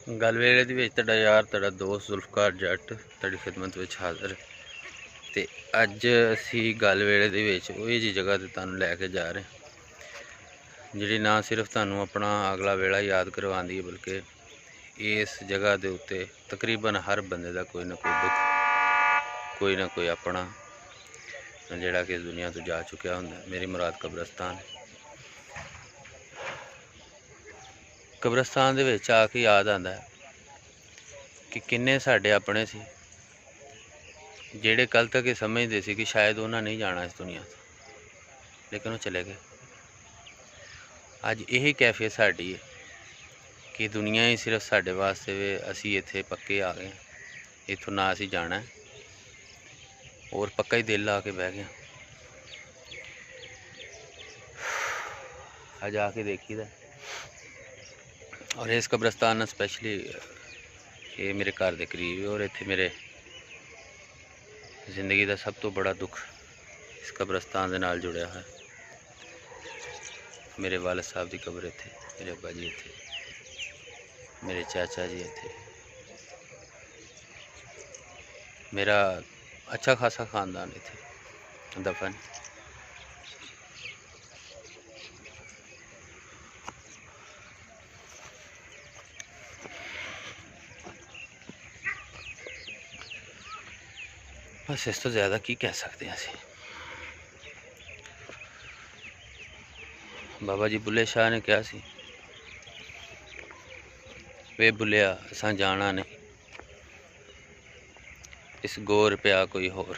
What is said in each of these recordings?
गल वेले दे विच तुहाडा यार तुहाडा दोस्त जुल्फकार जट तुहाडी खिदमत विच हाज़र ते अज असी गल वेले दे विच ओही जी जगह ते तुहानूं लैके जा रहे जिहड़ी ना सिर्फ तुहानूं अपना अगला वेला याद करवांदी है बल्कि इस जगह दे उत्ते तकरीबन हर बंदे दा कोई ना कोई दुख कोई ना कोई अपना जिहड़ा कि इस दुनिया तो जा चुकिया हुंदा। मेरी मुराद कब्रस्तान कब्रस्तान दे विच आके याद आंदा है कि किन्ने साडे अपने सी जेड़े कल तक ये समझते सी कि शायद उन्हें नहीं जाना इस दुनिया तो, लेकिन वो चले गए। अज यही कैफियत साडी है कि दुनिया ही सिर्फ साडे वास्ते वे, असी इत्थे पक्के आ गए, इत्थों ना असी जाना है और पक्का ही दिल ला के बह गए। अज आके देखी दा और इस कब्रस्तान स्पैशली ये मेरे घर के करीब है और इत्थे मेरे जिंदगी का सब तो बड़ा दुख इस कब्रस्तान के नाल जुड़िया है। मेरे वालिद साहब की कब्र इत्थे, मेरे अब्बा जी इत्थे, मेरे चाचा जी इत्थे, मेरा अच्छा खासा खानदान इत्थे दफन। बस इस तो ज़्यादा की कह सकते हैं असी। बाबा जी बुल्ले शाह ने कहा सी वे बुलिया असां जाना नहीं, इस गोर पिया कोई होर।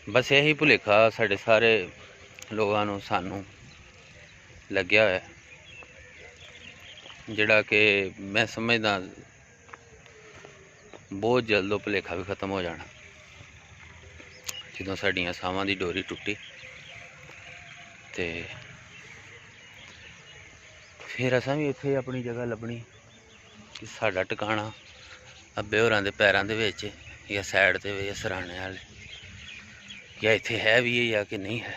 बस यही भुलेखा साढ़े सारे लोगों नूं सानू लग्या है जिहड़ा कि मैं समझदा बहुत जल्द वो भुलेखा भी खत्म हो जाना जदों साडियां सावां दी डोरी टुटी ते फिर असां भी इत्थे अपनी जगह लभनी कि साडा टिकाणा अब्बे होरां दे पैरां दे विच या साइड ते या सराहने वाले या इत्थे है भी है या कि नहीं है।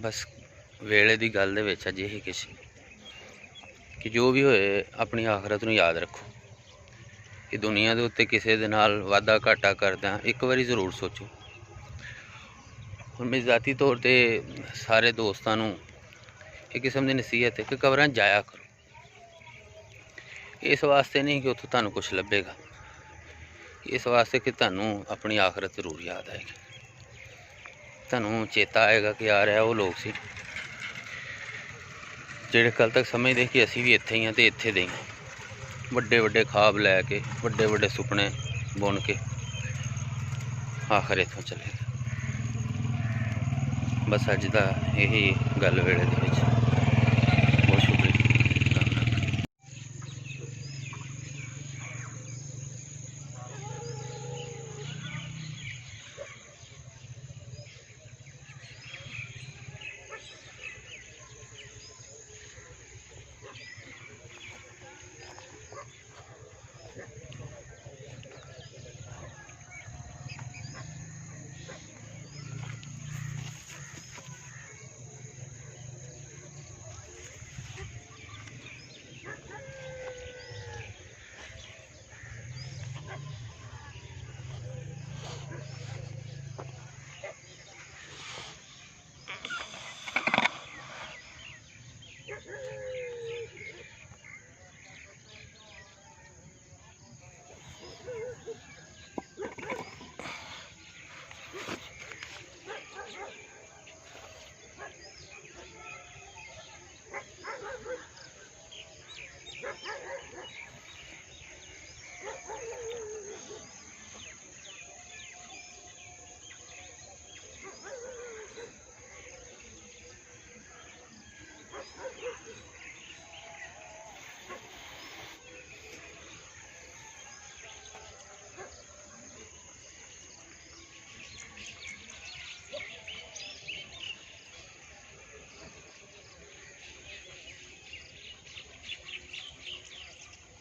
बस वेले दी गल दे विच अज यही किश कि जो भी होए अपनी आखरत नूं याद रखो कि दुनिया के उत्ते किसी दे नाल वादा घाटा करदा एक बारी जरूर सोचो। हुण मैं ज़ाती तौर पर सारे दोस्तों नूं एक किस्म की नसीहत है कि कब्रां जाया करो। इस वास्ते नहीं कि उत्थों तुहानूं कुछ लभेगा, इस वास्ते कि तुहानूं अपनी आखरत जरूर याद आएगी, तुहानूं चेता आएगा कि यार है वो लोग सी जेड़े कल तक समझते कि असी भी इत्थे ही हाँ तो इत्थे दे वड्डे वड्डे ख्वाब लैके वड्डे वड्डे सुपने बुन के आखिर इत्थों चले गए। बस अज दा यही गल वेले दे विच।